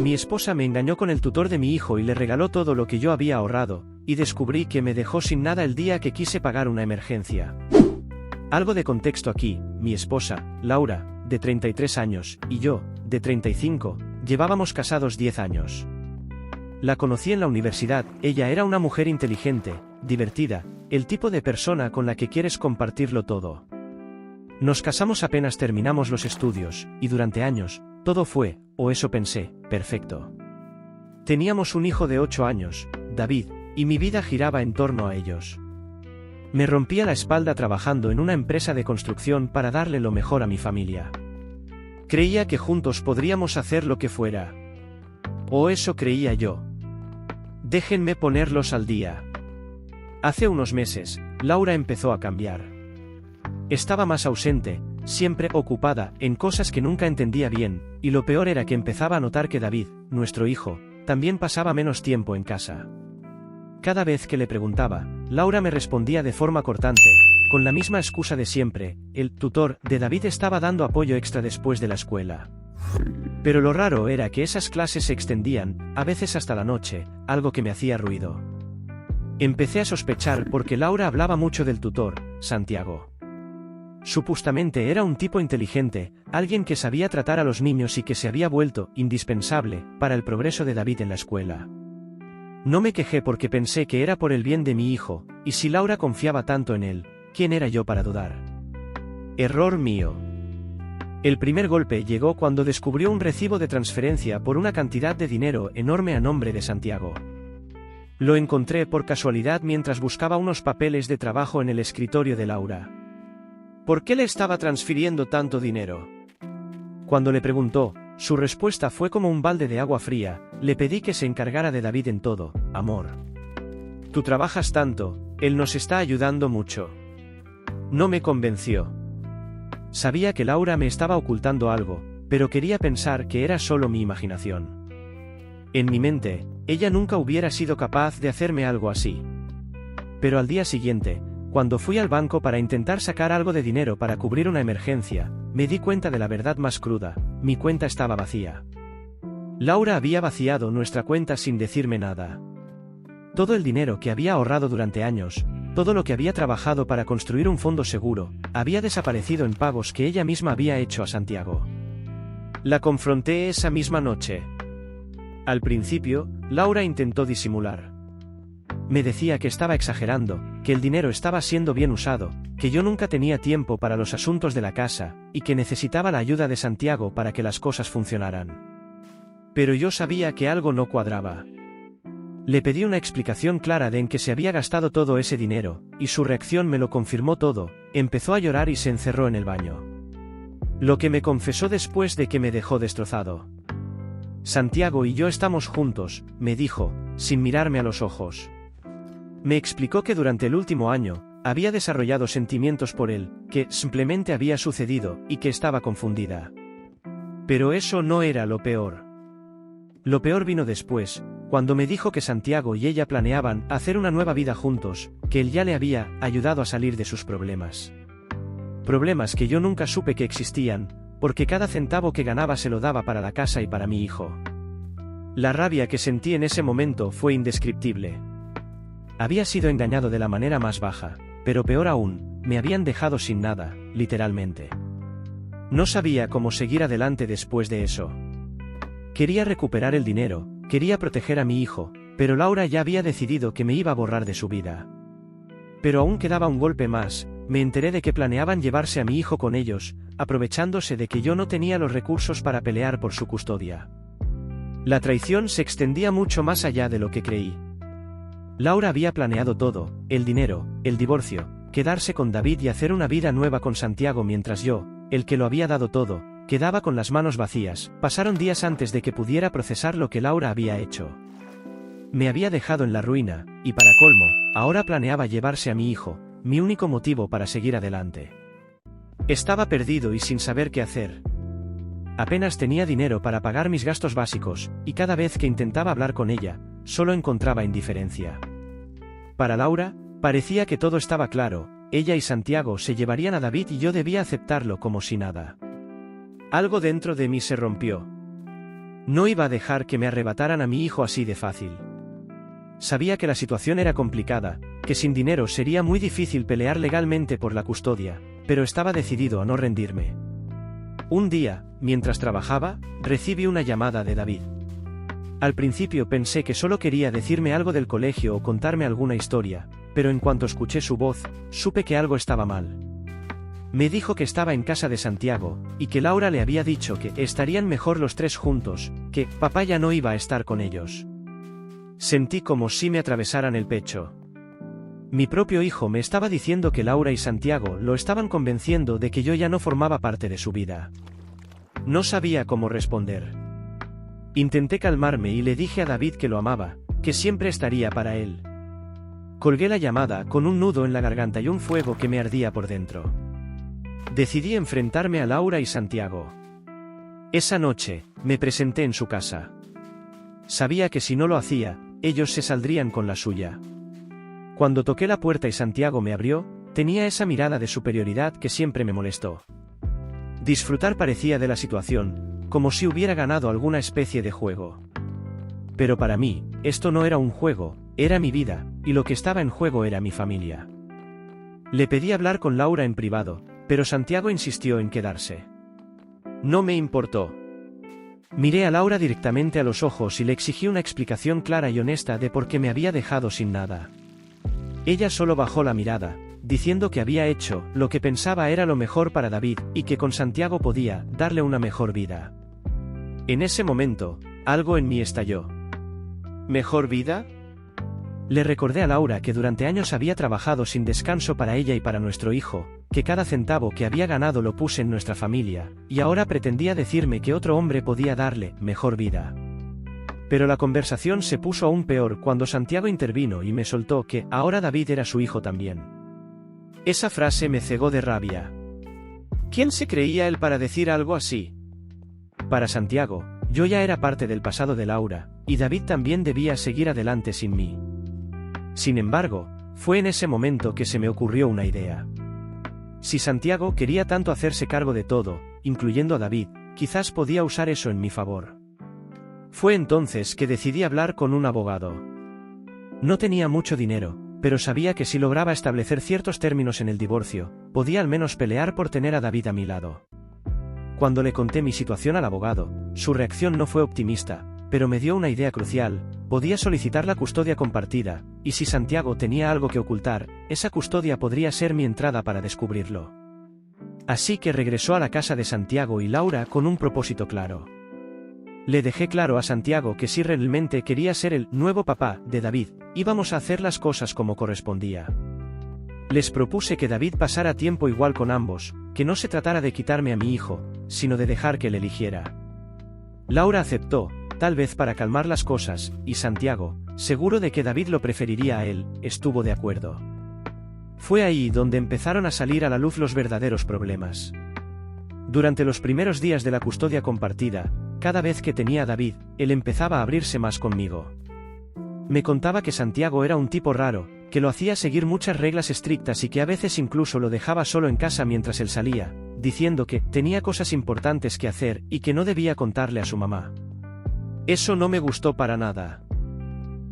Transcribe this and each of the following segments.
Mi esposa me engañó con el tutor de mi hijo y le regaló todo lo que yo había ahorrado, y descubrí que me dejó sin nada el día que quise pagar una emergencia. Algo de contexto aquí: mi esposa, Laura, de 33 años, y yo, de 35, llevábamos casados 10 años. La conocí en la universidad. Ella era una mujer inteligente, divertida, el tipo de persona con la que quieres compartirlo todo. Nos casamos apenas terminamos los estudios, y durante años, todo fue, o eso pensé, perfecto. Teníamos un hijo de 8 años, David, y mi vida giraba en torno a ellos. Me rompía la espalda trabajando en una empresa de construcción para darle lo mejor a mi familia. Creía que juntos podríamos hacer lo que fuera. O eso creía yo. Déjenme ponerlos al día. Hace unos meses, Laura empezó a cambiar. Estaba más ausente, siempre ocupada en cosas que nunca entendía bien, y lo peor era que empezaba a notar que David, nuestro hijo, también pasaba menos tiempo en casa. Cada vez que le preguntaba, Laura me respondía de forma cortante, con la misma excusa de siempre: el tutor de David estaba dando apoyo extra después de la escuela. Pero lo raro era que esas clases se extendían, a veces hasta la noche, algo que me hacía ruido. Empecé a sospechar porque Laura hablaba mucho del tutor, Santiago. Supuestamente era un tipo inteligente, alguien que sabía tratar a los niños y que se había vuelto indispensable para el progreso de David en la escuela. No me quejé porque pensé que era por el bien de mi hijo, y si Laura confiaba tanto en él, ¿quién era yo para dudar? Error mío. El primer golpe llegó cuando descubrió un recibo de transferencia por una cantidad de dinero enorme a nombre de Santiago. Lo encontré por casualidad mientras buscaba unos papeles de trabajo en el escritorio de Laura. ¿Por qué le estaba transfiriendo tanto dinero? Cuando le preguntó, su respuesta fue como un balde de agua fría: le pedí que se encargara de David en todo, amor. Tú trabajas tanto, él nos está ayudando mucho. No me convenció. Sabía que Laura me estaba ocultando algo, pero quería pensar que era solo mi imaginación. En mi mente, ella nunca hubiera sido capaz de hacerme algo así. Pero al día siguiente, cuando fui al banco para intentar sacar algo de dinero para cubrir una emergencia, me di cuenta de la verdad más cruda: mi cuenta estaba vacía. Laura había vaciado nuestra cuenta sin decirme nada. Todo el dinero que había ahorrado durante años, todo lo que había trabajado para construir un fondo seguro, había desaparecido en pagos que ella misma había hecho a Santiago. La confronté esa misma noche. Al principio, Laura intentó disimular. Me decía que estaba exagerando, que el dinero estaba siendo bien usado, que yo nunca tenía tiempo para los asuntos de la casa, y que necesitaba la ayuda de Santiago para que las cosas funcionaran. Pero yo sabía que algo no cuadraba. Le pedí una explicación clara de en qué se había gastado todo ese dinero, y su reacción me lo confirmó todo: empezó a llorar y se encerró en el baño. Lo que me confesó después de que me dejó destrozado. Santiago y yo estamos juntos, me dijo, sin mirarme a los ojos. Me explicó que durante el último año, había desarrollado sentimientos por él, que simplemente había sucedido, y que estaba confundida. Pero eso no era lo peor. Lo peor vino después, cuando me dijo que Santiago y ella planeaban hacer una nueva vida juntos, que él ya le había ayudado a salir de sus problemas. Problemas que yo nunca supe que existían, porque cada centavo que ganaba se lo daba para la casa y para mi hijo. La rabia que sentí en ese momento fue indescriptible. Había sido engañado de la manera más baja, pero peor aún, me habían dejado sin nada, literalmente. No sabía cómo seguir adelante después de eso. Quería recuperar el dinero, quería proteger a mi hijo, pero Laura ya había decidido que me iba a borrar de su vida. Pero aún quedaba un golpe más: me enteré de que planeaban llevarse a mi hijo con ellos, aprovechándose de que yo no tenía los recursos para pelear por su custodia. La traición se extendía mucho más allá de lo que creí. Laura había planeado todo: el dinero, el divorcio, quedarse con David y hacer una vida nueva con Santiago, mientras yo, el que lo había dado todo, quedaba con las manos vacías. Pasaron días antes de que pudiera procesar lo que Laura había hecho. Me había dejado en la ruina, y para colmo, ahora planeaba llevarse a mi hijo, mi único motivo para seguir adelante. Estaba perdido y sin saber qué hacer. Apenas tenía dinero para pagar mis gastos básicos, y cada vez que intentaba hablar con ella, solo encontraba indiferencia. Para Laura, parecía que todo estaba claro: ella y Santiago se llevarían a David y yo debía aceptarlo como si nada. Algo dentro de mí se rompió. No iba a dejar que me arrebataran a mi hijo así de fácil. Sabía que la situación era complicada, que sin dinero sería muy difícil pelear legalmente por la custodia, pero estaba decidido a no rendirme. Un día, mientras trabajaba, recibí una llamada de David. Al principio pensé que solo quería decirme algo del colegio o contarme alguna historia, pero en cuanto escuché su voz, supe que algo estaba mal. Me dijo que estaba en casa de Santiago, y que Laura le había dicho que estarían mejor los tres juntos, que papá ya no iba a estar con ellos. Sentí como si me atravesaran el pecho. Mi propio hijo me estaba diciendo que Laura y Santiago lo estaban convenciendo de que yo ya no formaba parte de su vida. No sabía cómo responder. Intenté calmarme y le dije a David que lo amaba, que siempre estaría para él. Colgué la llamada con un nudo en la garganta y un fuego que me ardía por dentro. Decidí enfrentarme a Laura y Santiago. Esa noche, me presenté en su casa. Sabía que si no lo hacía, ellos se saldrían con la suya. Cuando toqué la puerta y Santiago me abrió, tenía esa mirada de superioridad que siempre me molestó. Disfrutar parecía de la situación, como si hubiera ganado alguna especie de juego. Pero para mí, esto no era un juego, era mi vida, y lo que estaba en juego era mi familia. Le pedí hablar con Laura en privado, pero Santiago insistió en quedarse. No me importó. Miré a Laura directamente a los ojos y le exigí una explicación clara y honesta de por qué me había dejado sin nada. Ella solo bajó la mirada, diciendo que había hecho lo que pensaba era lo mejor para David, y que con Santiago podía darle una mejor vida. En ese momento, algo en mí estalló. ¿Mejor vida? Le recordé a Laura que durante años había trabajado sin descanso para ella y para nuestro hijo, que cada centavo que había ganado lo puse en nuestra familia, y ahora pretendía decirme que otro hombre podía darle mejor vida. Pero la conversación se puso aún peor cuando Santiago intervino y me soltó que ahora David era su hijo también. Esa frase me cegó de rabia. ¿Quién se creía él para decir algo así? Para Santiago, yo ya era parte del pasado de Laura, y David también debía seguir adelante sin mí. Sin embargo, fue en ese momento que se me ocurrió una idea. Si Santiago quería tanto hacerse cargo de todo, incluyendo a David, quizás podía usar eso en mi favor. Fue entonces que decidí hablar con un abogado. No tenía mucho dinero, pero sabía que si lograba establecer ciertos términos en el divorcio, podía al menos pelear por tener a David a mi lado. Cuando le conté mi situación al abogado, su reacción no fue optimista, pero me dio una idea crucial: podía solicitar la custodia compartida, y si Santiago tenía algo que ocultar, esa custodia podría ser mi entrada para descubrirlo. Así que regresó a la casa de Santiago y Laura con un propósito claro. Le dejé claro a Santiago que si realmente quería ser el nuevo papá de David, íbamos a hacer las cosas como correspondía. Les propuse que David pasara tiempo igual con ambos, que no se tratara de quitarme a mi hijo, sino de dejar que él eligiera. Laura aceptó, tal vez para calmar las cosas, y Santiago, seguro de que David lo preferiría a él, estuvo de acuerdo. Fue ahí donde empezaron a salir a la luz los verdaderos problemas. Durante los primeros días de la custodia compartida, cada vez que tenía a David, él empezaba a abrirse más conmigo. Me contaba que Santiago era un tipo raro, que lo hacía seguir muchas reglas estrictas y que a veces incluso lo dejaba solo en casa mientras él salía, diciendo que tenía cosas importantes que hacer y que no debía contarle a su mamá. Eso no me gustó para nada.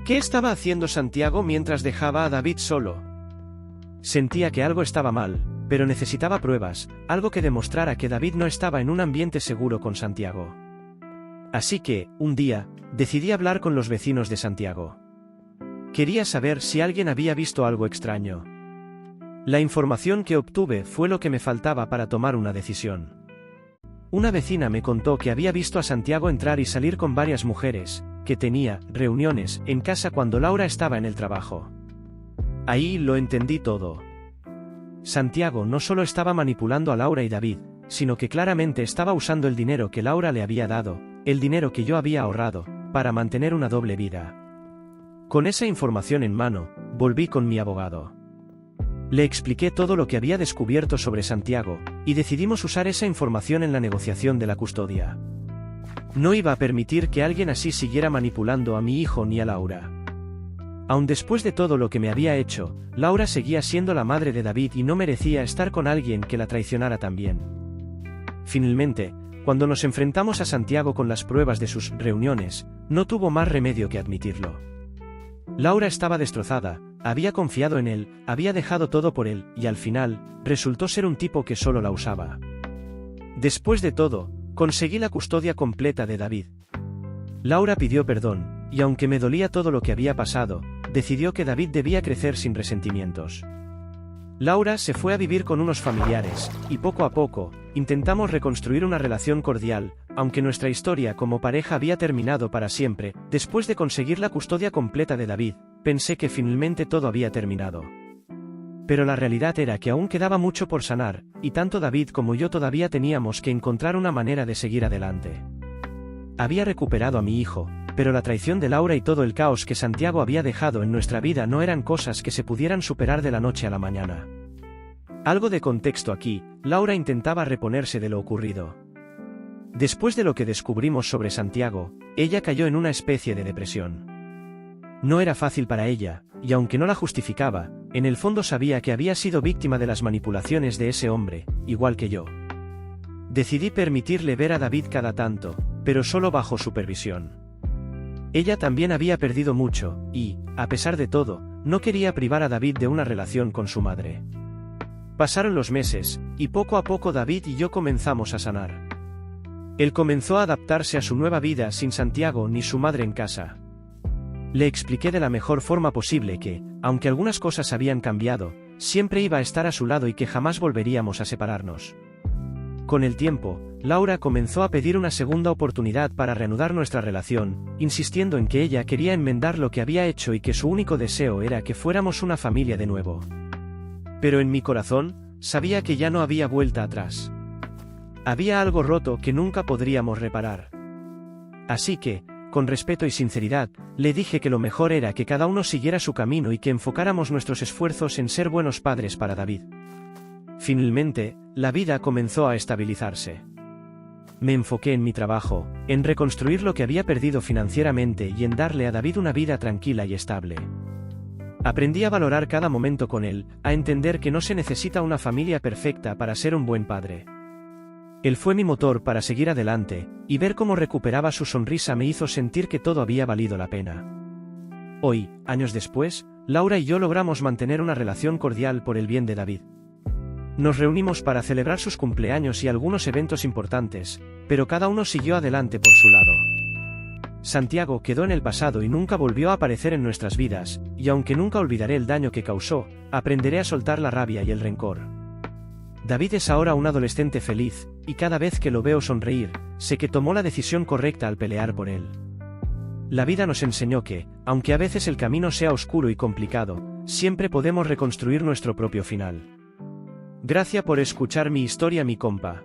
¿Qué estaba haciendo Santiago mientras dejaba a David solo? Sentía que algo estaba mal, pero necesitaba pruebas, algo que demostrara que David no estaba en un ambiente seguro con Santiago. Así que, un día, decidí hablar con los vecinos de Santiago. Quería saber si alguien había visto algo extraño. La información que obtuve fue lo que me faltaba para tomar una decisión. Una vecina me contó que había visto a Santiago entrar y salir con varias mujeres, que tenía reuniones en casa cuando Laura estaba en el trabajo. Ahí lo entendí todo. Santiago no solo estaba manipulando a Laura y David, sino que claramente estaba usando el dinero que Laura le había dado, el dinero que yo había ahorrado, para mantener una doble vida. Con esa información en mano, volví con mi abogado. Le expliqué todo lo que había descubierto sobre Santiago, y decidimos usar esa información en la negociación de la custodia. No iba a permitir que alguien así siguiera manipulando a mi hijo ni a Laura. Aun después de todo lo que me había hecho, Laura seguía siendo la madre de David y no merecía estar con alguien que la traicionara también. Finalmente, Cuando nos enfrentamos a Santiago con las pruebas de sus reuniones, no tuvo más remedio que admitirlo. Laura estaba destrozada, había confiado en él, había dejado todo por él, y al final, resultó ser un tipo que solo la usaba. Después de todo, conseguí la custodia completa de David. Laura pidió perdón, y aunque me dolía todo lo que había pasado, decidió que David debía crecer sin resentimientos. Laura se fue a vivir con unos familiares, y poco a poco, intentamos reconstruir una relación cordial, aunque nuestra historia como pareja había terminado para siempre. Después de conseguir la custodia completa de David, pensé que finalmente todo había terminado. Pero la realidad era que aún quedaba mucho por sanar, y tanto David como yo todavía teníamos que encontrar una manera de seguir adelante. Había recuperado a mi hijo, pero la traición de Laura y todo el caos que Santiago había dejado en nuestra vida no eran cosas que se pudieran superar de la noche a la mañana. Algo de contexto aquí: Laura intentaba reponerse de lo ocurrido. Después de lo que descubrimos sobre Santiago, ella cayó en una especie de depresión. No era fácil para ella, y aunque no la justificaba, en el fondo sabía que había sido víctima de las manipulaciones de ese hombre, igual que yo. Decidí permitirle ver a David cada tanto, pero solo bajo supervisión. Ella también había perdido mucho, y, a pesar de todo, no quería privar a David de una relación con su madre. Pasaron los meses, y poco a poco David y yo comenzamos a sanar. Él comenzó a adaptarse a su nueva vida sin Santiago ni su madre en casa. Le expliqué de la mejor forma posible que, aunque algunas cosas habían cambiado, siempre iba a estar a su lado y que jamás volveríamos a separarnos. Con el tiempo, Laura comenzó a pedir una segunda oportunidad para reanudar nuestra relación, insistiendo en que ella quería enmendar lo que había hecho y que su único deseo era que fuéramos una familia de nuevo. Pero en mi corazón, sabía que ya no había vuelta atrás. Había algo roto que nunca podríamos reparar. Así que, con respeto y sinceridad, le dije que lo mejor era que cada uno siguiera su camino y que enfocáramos nuestros esfuerzos en ser buenos padres para David. Finalmente, la vida comenzó a estabilizarse. Me enfoqué en mi trabajo, en reconstruir lo que había perdido financieramente y en darle a David una vida tranquila y estable. Aprendí a valorar cada momento con él, a entender que no se necesita una familia perfecta para ser un buen padre. Él fue mi motor para seguir adelante, y ver cómo recuperaba su sonrisa me hizo sentir que todo había valido la pena. Hoy, años después, Laura y yo logramos mantener una relación cordial por el bien de David. Nos reunimos para celebrar sus cumpleaños y algunos eventos importantes, pero cada uno siguió adelante por su lado. Santiago quedó en el pasado y nunca volvió a aparecer en nuestras vidas, y aunque nunca olvidaré el daño que causó, aprenderé a soltar la rabia y el rencor. David es ahora un adolescente feliz, y cada vez que lo veo sonreír, sé que tomó la decisión correcta al pelear por él. La vida nos enseñó que, aunque a veces el camino sea oscuro y complicado, siempre podemos reconstruir nuestro propio final. Gracias por escuchar mi historia, mi compa.